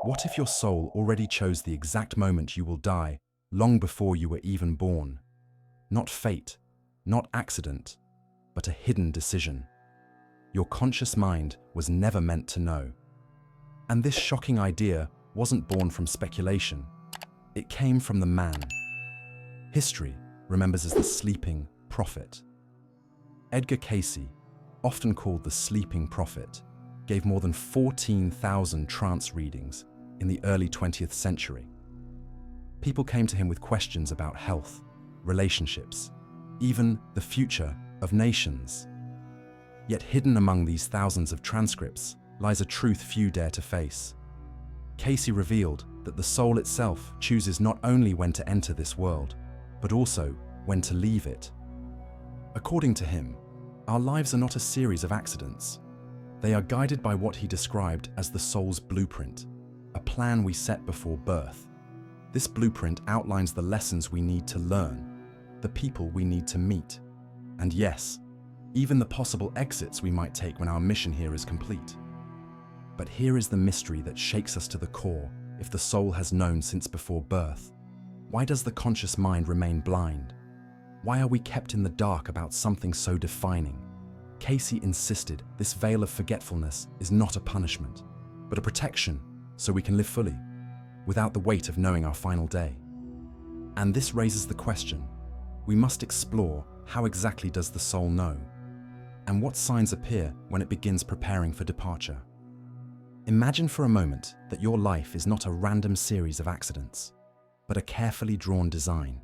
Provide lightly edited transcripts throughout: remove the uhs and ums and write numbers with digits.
What if your soul already chose the exact moment you will die, long before you were even born? Not fate, not accident, but a hidden decision. Your conscious mind was never meant to know. And this shocking idea wasn't born from speculation. It came from the man history remembers as the sleeping prophet. Edgar Cayce, often called the sleeping prophet, gave more than 14,000 trance readings in the early 20th century. People came to him with questions about health, relationships, even the future of nations. Yet hidden among these thousands of transcripts lies a truth few dare to face. Cayce revealed that the soul itself chooses not only when to enter this world, but also when to leave it. According to him, our lives are not a series of accidents. They are guided by what he described as the soul's blueprint, a plan we set before birth. This blueprint outlines the lessons we need to learn, the people we need to meet, and yes, even the possible exits we might take when our mission here is complete. But here is the mystery that shakes us to the core. If the soul has known since before birth, why does the conscious mind remain blind? Why are we kept in the dark about something so defining? Cayce insisted this veil of forgetfulness is not a punishment, but a protection so we can live fully, without the weight of knowing our final day. And this raises the question, we must explore how exactly does the soul know? And what signs appear when it begins preparing for departure? Imagine for a moment that your life is not a random series of accidents, but a carefully drawn design.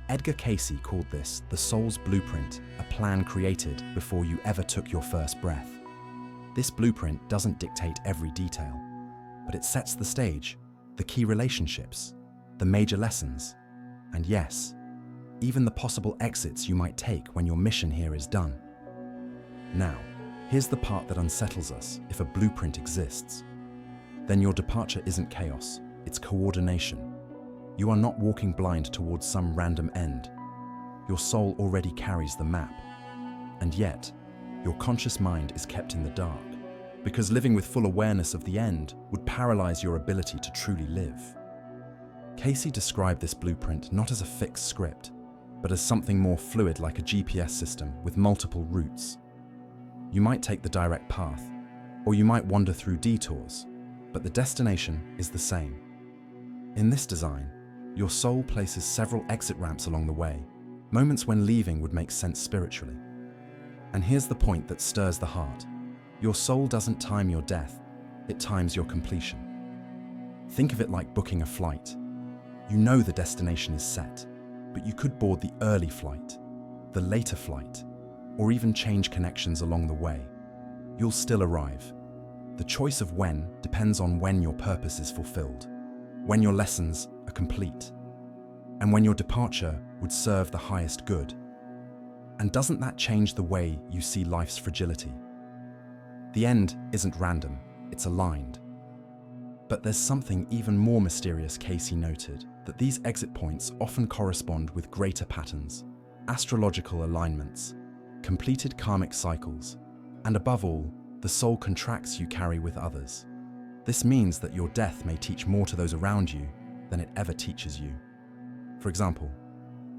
Edgar Cayce called this the soul's blueprint, a plan created before you ever took your first breath. This blueprint doesn't dictate every detail, but it sets the stage, the key relationships, the major lessons, and yes, even the possible exits you might take when your mission here is done. Now, here's the part that unsettles us. If a blueprint exists, then your departure isn't chaos, it's coordination. You are not walking blind towards some random end. Your soul already carries the map. And yet, your conscious mind is kept in the dark, because living with full awareness of the end would paralyze your ability to truly live. Cayce described this blueprint not as a fixed script, but as something more fluid, like a GPS system with multiple routes. You might take the direct path, or you might wander through detours, but the destination is the same. In this design, your soul places several exit ramps along the way, moments when leaving would make sense spiritually. And here's the point that stirs the heart. Your soul doesn't time your death, it times your completion. Think of it like booking a flight. You know the destination is set, but you could board the early flight, the later flight, or even change connections along the way. You'll still arrive. The choice of when depends on when your purpose is fulfilled, when your lessons are complete, and when your departure would serve the highest good. And doesn't that change the way you see life's fragility? The end isn't random, it's aligned. But there's something even more mysterious. Cayce noted that these exit points often correspond with greater patterns, astrological alignments, completed karmic cycles, and above all, the soul contracts you carry with others. This means that your death may teach more to those around you than it ever teaches you. For example,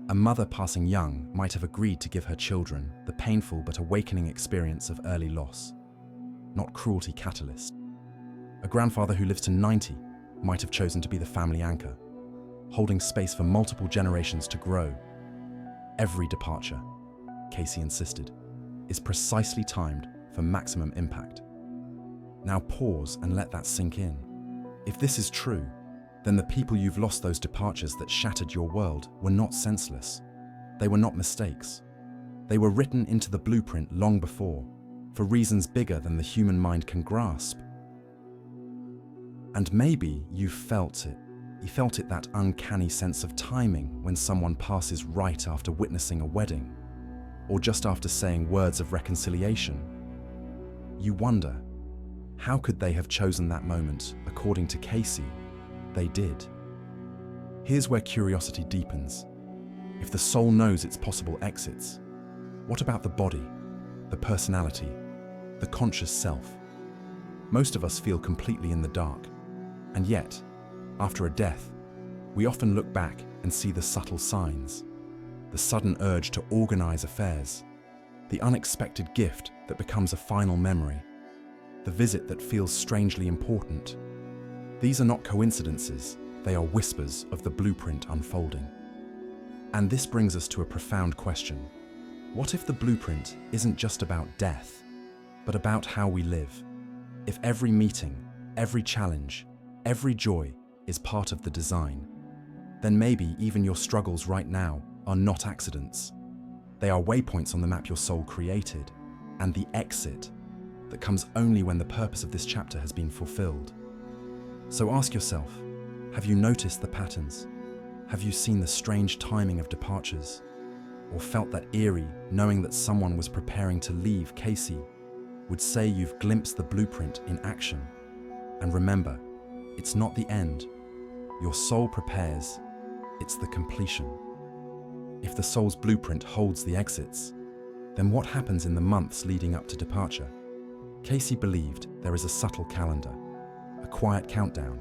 a mother passing young might have agreed to give her children the painful but awakening experience of early loss, not cruelty catalyst. A grandfather who lives to 90 might have chosen to be the family anchor, holding space for multiple generations to grow. Every departure, Cayce insisted, is precisely timed for maximum impact. Now pause and let that sink in. If this is true, then the people you've lost, those departures that shattered your world, were not senseless. They were not mistakes. They were written into the blueprint long before, for reasons bigger than the human mind can grasp. And maybe you felt it. You felt it, that uncanny sense of timing when someone passes right after witnessing a wedding, or just after saying words of reconciliation. You wonder, how could they have chosen that moment? According to Cayce, they did. Here's where curiosity deepens. If the soul knows its possible exits, what about the body, the personality, the conscious self? Most of us feel completely in the dark. And yet, after a death, we often look back and see the subtle signs, the sudden urge to organize affairs, the unexpected gift that becomes a final memory, the visit that feels strangely important. These are not coincidences, they are whispers of the blueprint unfolding. And this brings us to a profound question. What if the blueprint isn't just about death, but about how we live? If every meeting, every challenge, every joy is part of the design, then maybe even your struggles right now are not accidents. They are waypoints on the map your soul created, and the exit that comes only when the purpose of this chapter has been fulfilled. So ask yourself, have you noticed the patterns? Have you seen the strange timing of departures? Or felt that eerie knowing that someone was preparing to leave? Cayce would say you've glimpsed the blueprint in action. And remember, it's not the end. Your soul prepares, it's the completion. If the soul's blueprint holds the exits, then what happens in the months leading up to departure? Cayce believed there is a subtle calendar, a quiet countdown,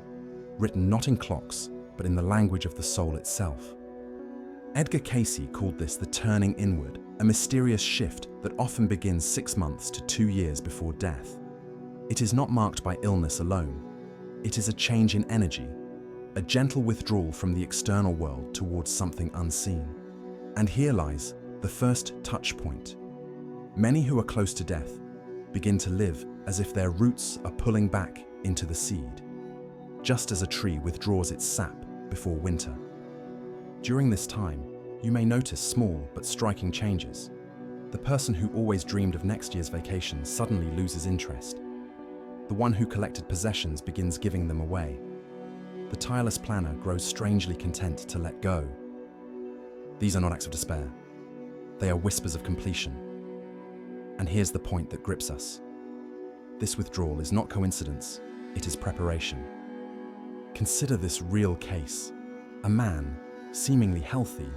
written not in clocks, but in the language of the soul itself. Edgar Cayce called this the turning inward, a mysterious shift that often begins 6 months to 2 years before death. It is not marked by illness alone. It is a change in energy, a gentle withdrawal from the external world towards something unseen. And here lies the first touch point. Many who are close to death begin to live as if their roots are pulling back into the seed, just as a tree withdraws its sap before winter. During this time, you may notice small but striking changes. The person who always dreamed of next year's vacation suddenly loses interest. The one who collected possessions begins giving them away. The tireless planner grows strangely content to let go. These are not acts of despair. They are whispers of completion. And here's the point that grips us. This withdrawal is not coincidence, it is preparation. Consider this real case. A man, seemingly healthy,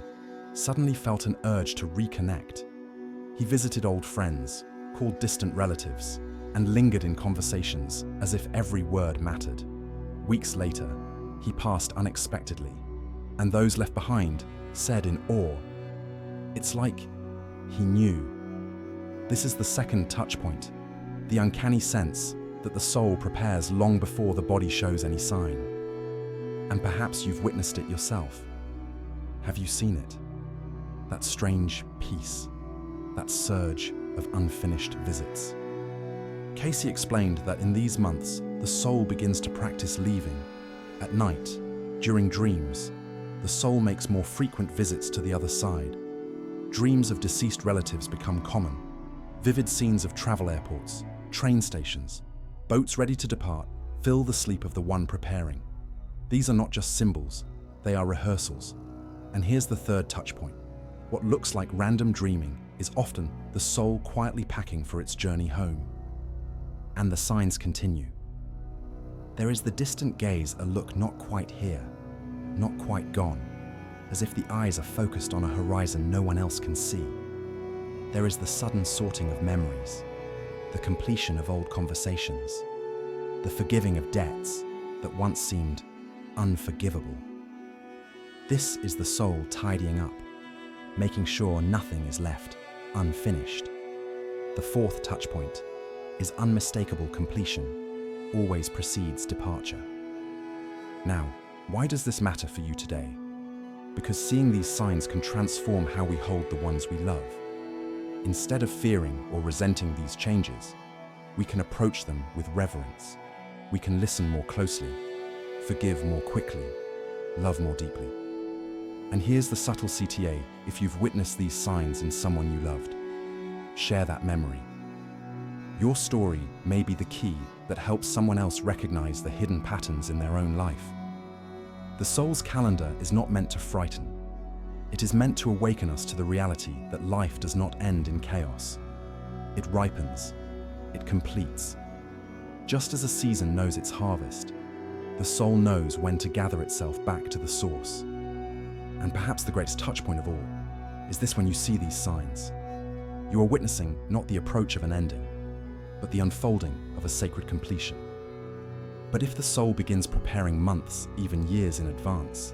suddenly felt an urge to reconnect. He visited old friends, called distant relatives, and lingered in conversations as if every word mattered. Weeks later, he passed unexpectedly, and those left behind said in awe, "It's like he knew." This is the second touch point, the uncanny sense that the soul prepares long before the body shows any sign. And perhaps you've witnessed it yourself. Have you seen it? That strange peace, that surge of unfinished visits. Cayce explained that in these months, the soul begins to practice leaving. At night, during dreams, the soul makes more frequent visits to the other side. Dreams of deceased relatives become common. Vivid scenes of travel airports, train stations, boats ready to depart fill the sleep of the one preparing. These are not just symbols, they are rehearsals. And here's the third touch point. What looks like random dreaming is often the soul quietly packing for its journey home. And the signs continue. There is the distant gaze, a look not quite here, not quite gone, as if the eyes are focused on a horizon no one else can see. There is the sudden sorting of memories, the completion of old conversations, the forgiving of debts that once seemed unforgivable. This is the soul tidying up, making sure nothing is left unfinished. The fourth touch point is unmistakable completion, always precedes departure. Now, why does this matter for you today? Because seeing these signs can transform how we hold the ones we love. Instead of fearing or resenting these changes, we can approach them with reverence. We can listen more closely, forgive more quickly, love more deeply. And here's the subtle CTA: if you've witnessed these signs in someone you loved, share that memory. Your story may be the key that helps someone else recognize the hidden patterns in their own life. The soul's calendar is not meant to frighten. It is meant to awaken us to the reality that life does not end in chaos. It ripens, it completes. Just as a season knows its harvest, the soul knows when to gather itself back to the source. And perhaps the greatest touch point of all is this: when you see these signs, you are witnessing not the approach of an ending, but the unfolding of a sacred completion. But if the soul begins preparing months, even years in advance,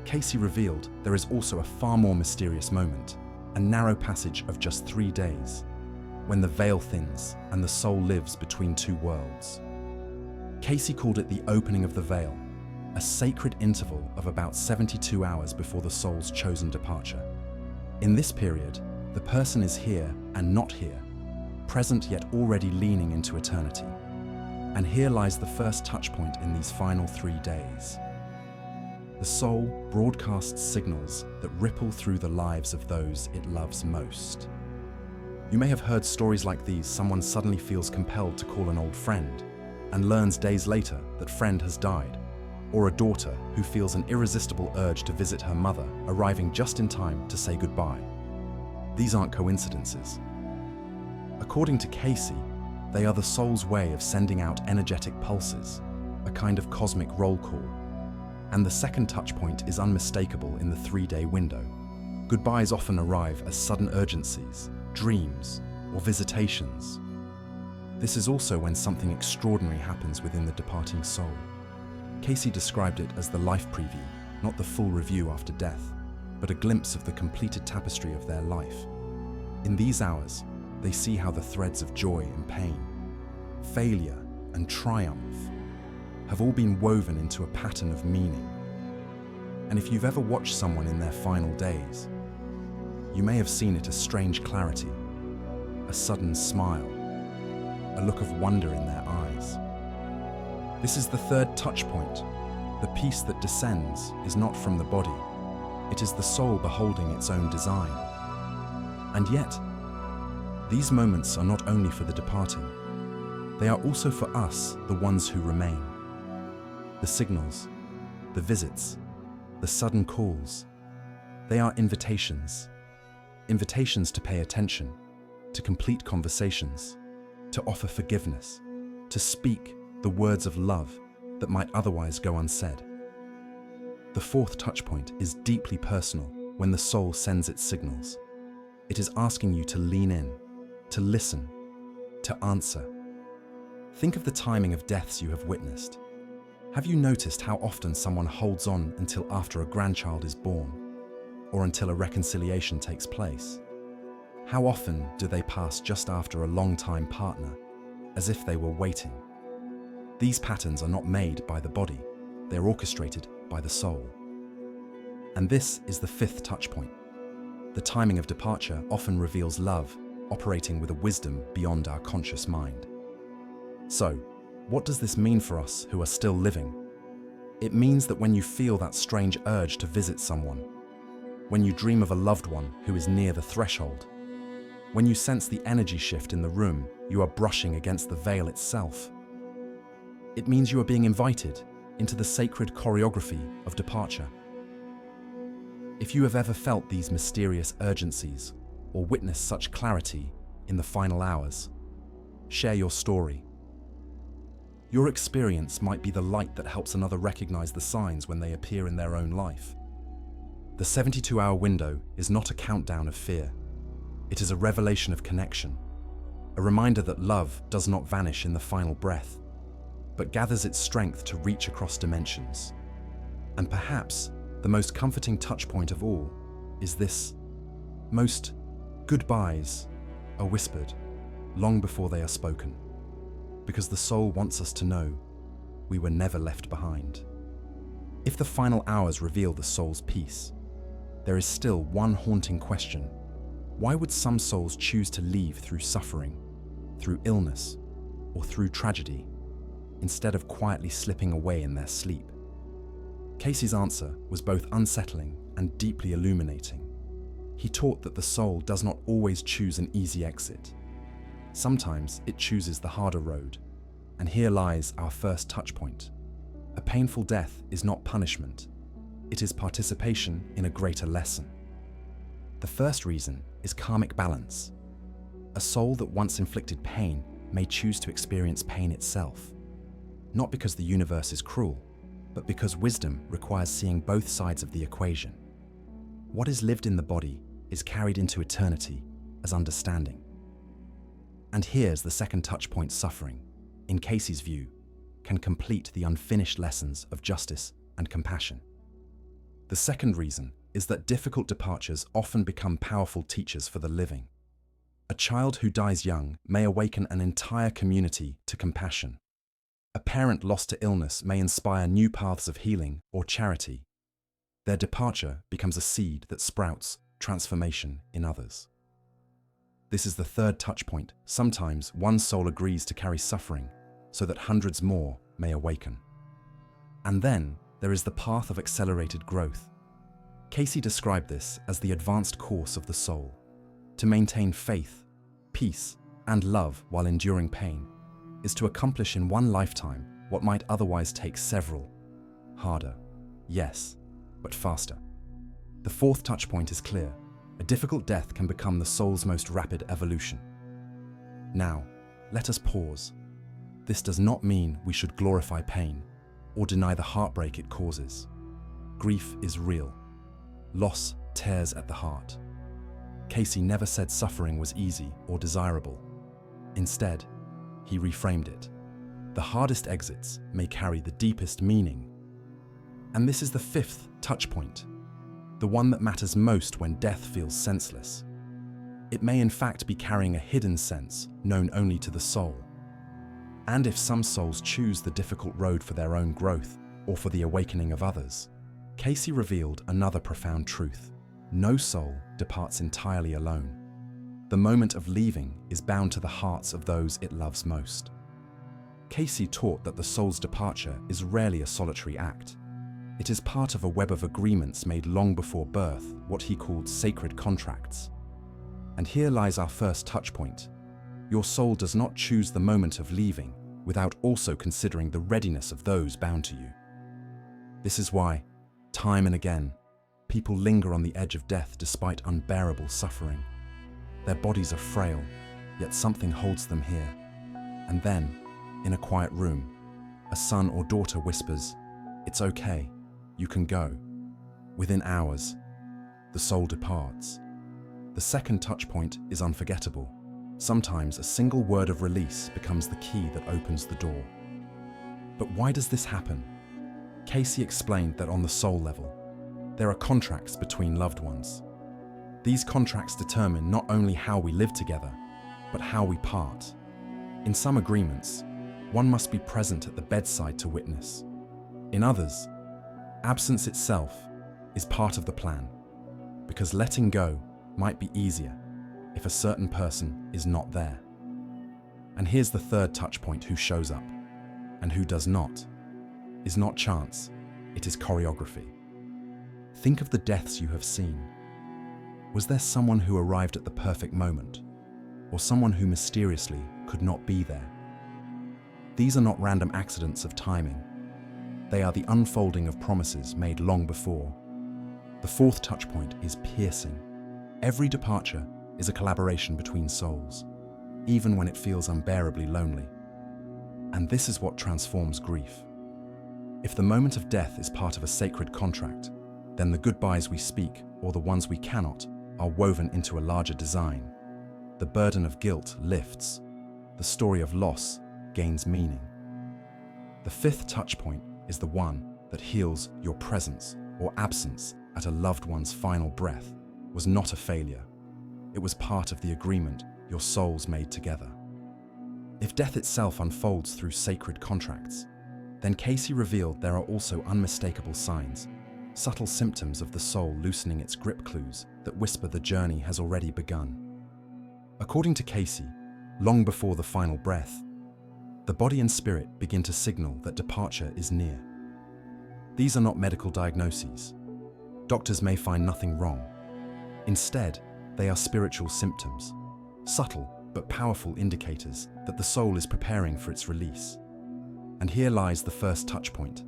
Cayce revealed there is also a far more mysterious moment, a narrow passage of just 3 days, when the veil thins and the soul lives between two worlds. Cayce called it the opening of the veil, a sacred interval of about 72 hours before the soul's chosen departure. In this period, the person is here and not here, present yet already leaning into eternity. And here lies the first touchpoint in these final 3 days. The soul broadcasts signals that ripple through the lives of those it loves most. You may have heard stories like these. Someone suddenly feels compelled to call an old friend and learns days later that friend has died, or a daughter who feels an irresistible urge to visit her mother, arriving just in time to say goodbye. These aren't coincidences. According to Cayce, they are the soul's way of sending out energetic pulses, a kind of cosmic roll call. And the second touchpoint is unmistakable in the 3-day window. Goodbyes often arrive as sudden urgencies, dreams, or visitations. This is also when something extraordinary happens within the departing soul. Cayce described it as the life preview, not the full review after death, but a glimpse of the completed tapestry of their life. In these hours, they see how the threads of joy and pain, failure and triumph have all been woven into a pattern of meaning. And if you've ever watched someone in their final days, you may have seen it as strange clarity, a sudden smile, a look of wonder in their eyes. This is the third touch point. The peace that descends is not from the body. It is the soul beholding its own design. And yet, these moments are not only for the departing. They are also for us, the ones who remain. The signals, the visits, the sudden calls, they are invitations. Invitations to pay attention, to complete conversations, to offer forgiveness, to speak the words of love that might otherwise go unsaid. The fourth touchpoint is deeply personal when the soul sends its signals. It is asking you to lean in, to listen, to answer. Think of the timing of deaths you have witnessed. Have you noticed how often someone holds on until after a grandchild is born, or until a reconciliation takes place? How often do they pass just after a long-time partner, as if they were waiting? These patterns are not made by the body, they are orchestrated by the soul. And this is the fifth touchpoint. The timing of departure often reveals love, operating with a wisdom beyond our conscious mind. So, what does this mean for us who are still living? It means that when you feel that strange urge to visit someone, when you dream of a loved one who is near the threshold, when you sense the energy shift in the room, you are brushing against the veil itself. It means you are being invited into the sacred choreography of departure. If you have ever felt these mysterious urgencies or witnessed such clarity in the final hours, share your story. Your experience might be the light that helps another recognize the signs when they appear in their own life. The 72-hour window is not a countdown of fear. It is a revelation of connection, a reminder that love does not vanish in the final breath, but gathers its strength to reach across dimensions. And perhaps the most comforting touchpoint of all is this: most goodbyes are whispered long before they are spoken, because the soul wants us to know we were never left behind. If the final hours reveal the soul's peace, there is still one haunting question. Why would some souls choose to leave through suffering, through illness, or through tragedy, instead of quietly slipping away in their sleep? Cayce's answer was both unsettling and deeply illuminating. He taught that the soul does not always choose an easy exit. Sometimes it chooses the harder road, and here lies our first touchpoint. A painful death is not punishment. It is participation in a greater lesson. The first reason is karmic balance. A soul that once inflicted pain may choose to experience pain itself, not because the universe is cruel, but because wisdom requires seeing both sides of the equation. What is lived in the body is carried into eternity as understanding. And here's the second touchpoint: suffering. In Cayce's view, can complete the unfinished lessons of justice and compassion. The second reason is that difficult departures often become powerful teachers for the living. A child who dies young may awaken an entire community to compassion. A parent lost to illness may inspire new paths of healing or charity. Their departure becomes a seed that sprouts transformation in others. This is the third touch point. Sometimes one soul agrees to carry suffering so that hundreds more may awaken. And then there is the path of accelerated growth. Cayce described this as the advanced course of the soul. To maintain faith, peace, and love while enduring pain is to accomplish in one lifetime what might otherwise take several. Harder, yes, but faster. The fourth touch point is clear. A difficult death can become the soul's most rapid evolution. Now, let us pause. This does not mean we should glorify pain or deny the heartbreak it causes. Grief is real. Loss tears at the heart. Cayce never said suffering was easy or desirable. Instead, he reframed it. The hardest exits may carry the deepest meaning. And this is the fifth touch point, the one that matters most when death feels senseless. It may in fact be carrying a hidden sense known only to the soul. And if some souls choose the difficult road for their own growth or for the awakening of others, Cayce revealed another profound truth. No soul departs entirely alone. The moment of leaving is bound to the hearts of those it loves most. Cayce taught that the soul's departure is rarely a solitary act. It is part of a web of agreements made long before birth, what he called sacred contracts. And here lies our first touch point. Your soul does not choose the moment of leaving without also considering the readiness of those bound to you. This is why, time and again, people linger on the edge of death despite unbearable suffering. Their bodies are frail, yet something holds them here. And then, in a quiet room, a son or daughter whispers, "It's okay, you can go." Within hours, the soul departs. The second touch point is unforgettable. Sometimes a single word of release becomes the key that opens the door. But why does this happen? Cayce explained that on the soul level, there are contracts between loved ones. These contracts determine not only how we live together, but how we part. In some agreements, one must be present at the bedside to witness. In others, absence itself is part of the plan, because letting go might be easier if a certain person is not there. And here's the third touch point: who shows up and who does not is not chance, it is choreography. Think of the deaths you have seen. Was there someone who arrived at the perfect moment, or someone who mysteriously could not be there? These are not random accidents of timing. They are the unfolding of promises made long before. The fourth touch point is piercing. Every departure is a collaboration between souls, even when it feels unbearably lonely. And this is what transforms grief. If the moment of death is part of a sacred contract, then the goodbyes we speak, or the ones we cannot, are woven into a larger design. The burden of guilt lifts. The story of loss gains meaning. The fifth touch point is the one that heals. Your presence or absence at a loved one's final breath was not a failure. It was part of the agreement your souls made together. If death itself unfolds through sacred contracts, then Cayce revealed there are also unmistakable signs, subtle symptoms of the soul loosening its grip, clues that whisper the journey has already begun. According to Cayce, long before the final breath, the body and spirit begin to signal that departure is near. These are not medical diagnoses. Doctors may find nothing wrong. Instead, they are spiritual symptoms, subtle but powerful indicators that the soul is preparing for its release. And here lies the first touch point.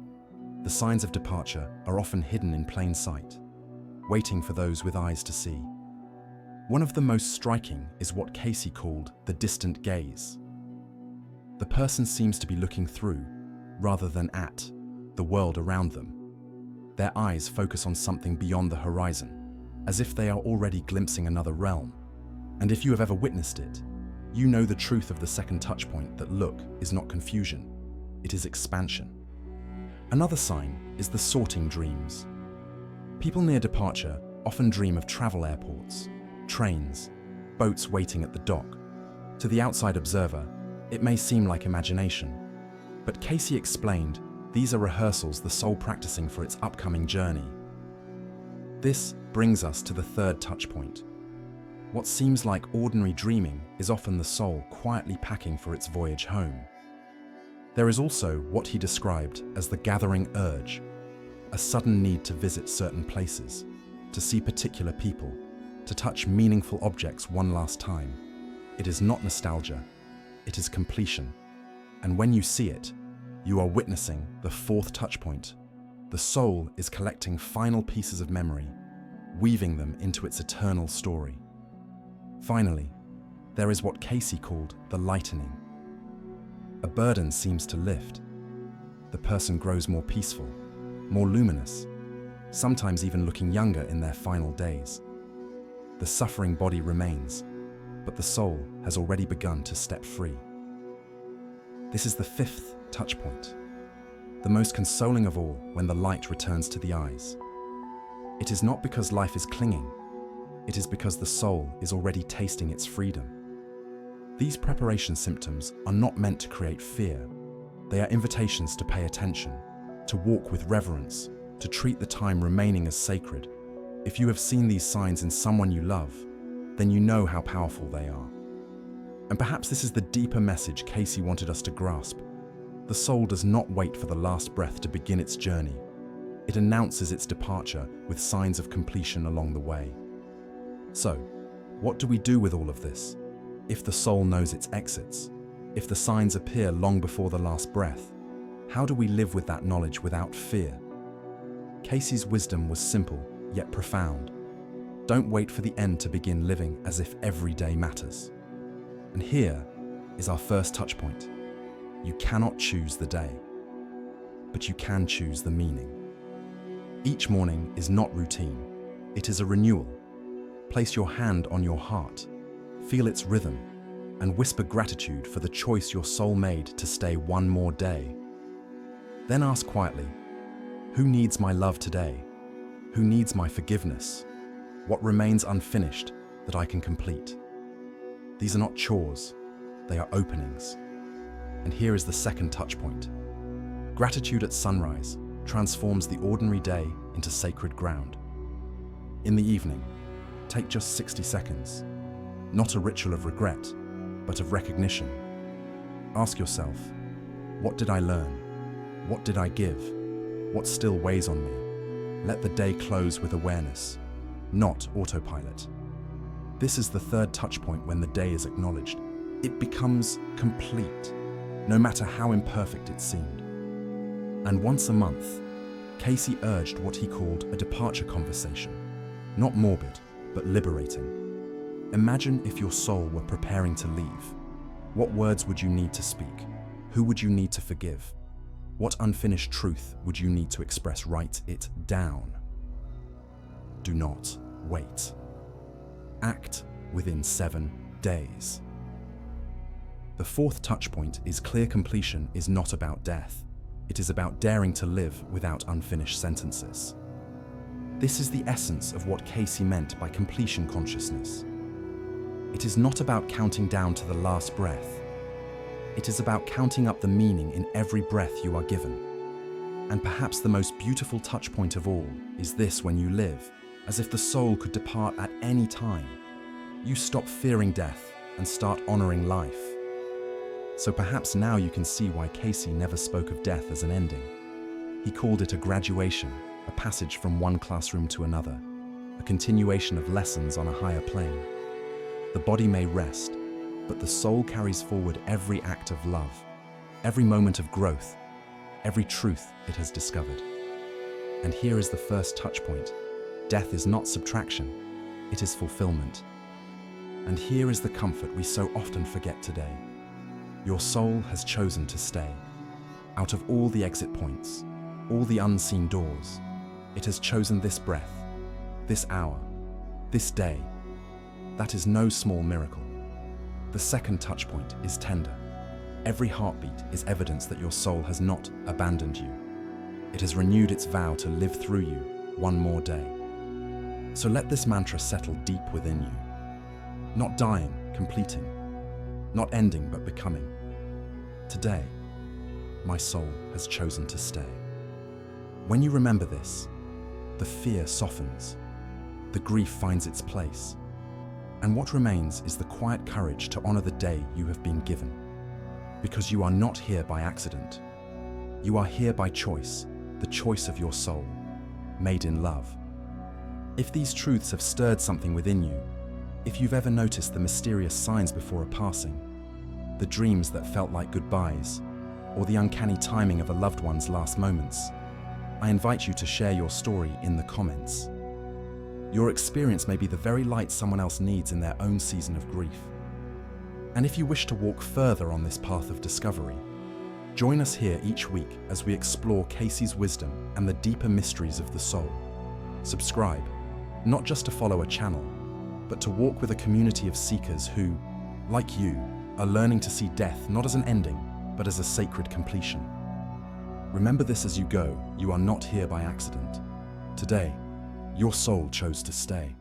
The signs of departure are often hidden in plain sight, waiting for those with eyes to see. One of the most striking is what Cayce called the distant gaze. The person seems to be looking through, rather than at, the world around them. Their eyes focus on something beyond the horizon, as if they are already glimpsing another realm. And if you have ever witnessed it, you know the truth of the second touch point, that look is not confusion. it is expansion. Another sign is the sorting dreams. People near departure often dream of travel airports, trains, boats waiting at the dock. To the outside observer, it may seem like imagination, but Cayce explained these are rehearsals the soul practicing for its upcoming journey. This brings us to the third touch point. What seems like ordinary dreaming is often the soul quietly packing for its voyage home. There is also what he described as the gathering urge, a sudden need to visit certain places, to see particular people, to touch meaningful objects one last time. It is not nostalgia, it is completion. And when you see it, you are witnessing the fourth touch point. The soul is collecting final pieces of memory, weaving them into its eternal story. Finally, there is what Cayce called the lightening. A burden seems to lift. The person grows more peaceful, more luminous, sometimes even looking younger in their final days. The suffering body remains, but the soul has already begun to step free. This is the fifth touch point, the most consoling of all when the light returns to the eyes. It is not because life is clinging, it is because the soul is already tasting its freedom. These preparation symptoms are not meant to create fear. They are invitations to pay attention, to walk with reverence, to treat the time remaining as sacred. If you have seen these signs in someone you love, then you know how powerful they are. And perhaps this is the deeper message Cayce wanted us to grasp. The soul does not wait for the last breath to begin its journey. It announces its departure with signs of completion along the way. So, what do we do with all of this? If the soul knows its exits, if the signs appear long before the last breath, how do we live with that knowledge without fear? Cayce's wisdom was simple, yet profound. Don't wait for the end to begin living as if every day matters. And here is our first touch point. You cannot choose the day, but you can choose the meaning. Each morning is not routine, it is a renewal. Place your hand on your heart, feel its rhythm, and whisper gratitude for the choice your soul made to stay one more day. Then ask quietly, who needs my love today? Who needs my forgiveness? What remains unfinished that I can complete? These are not chores, they are openings. And here is the second touch point. Gratitude at sunrise transforms the ordinary day into sacred ground. In the evening, take just 60 seconds. Not a ritual of regret, but of recognition. Ask yourself, what did I learn? What did I give? What still weighs on me? Let the day close with awareness, not autopilot. This is the third touch point when the day is acknowledged. It becomes complete, no matter how imperfect it seemed. And once a month, Cayce urged what he called a departure conversation, not morbid, but liberating. Imagine if your soul were preparing to leave. What words would you need to speak? Who would you need to forgive? What unfinished truth would you need to express? Write it down. Do not wait. Act within 7 days. The fourth touch point is clear completion is not about death. It is about daring to live without unfinished sentences. This is the essence of what Cayce meant by completion consciousness. It is not about counting down to the last breath. It is about counting up the meaning in every breath you are given. And perhaps the most beautiful touch point of all is this: when you live, as if the soul could depart at any time, you stop fearing death and start honoring life. So perhaps now you can see why Cayce never spoke of death as an ending. He called it a graduation, a passage from one classroom to another, a continuation of lessons on a higher plane. The body may rest, but the soul carries forward every act of love, every moment of growth, every truth it has discovered. And here is the first touch point. Death is not subtraction, it is fulfillment. And here is the comfort we so often forget today. Your soul has chosen to stay. Out of all the exit points, all the unseen doors, it has chosen this breath, this hour, this day. That is no small miracle. The second touch point is tender. Every heartbeat is evidence that your soul has not abandoned you. It has renewed its vow to live through you one more day. So let this mantra settle deep within you. Not dying, completing. Not ending, but becoming. Today, my soul has chosen to stay. When you remember this, the fear softens, the grief finds its place, and what remains is the quiet courage to honor the day you have been given. Because you are not here by accident. You are here by choice, the choice of your soul, made in love. If these truths have stirred something within you, if you've ever noticed the mysterious signs before a passing, the dreams that felt like goodbyes, or the uncanny timing of a loved one's last moments, I invite you to share your story in the comments. Your experience may be the very light someone else needs in their own season of grief. And if you wish to walk further on this path of discovery, join us here each week as we explore Cayce's wisdom and the deeper mysteries of the soul. Subscribe, not just to follow a channel, but to walk with a community of seekers who, like you, are learning to see death not as an ending, but as a sacred completion. Remember this as you go, you are not here by accident. Today, your soul chose to stay.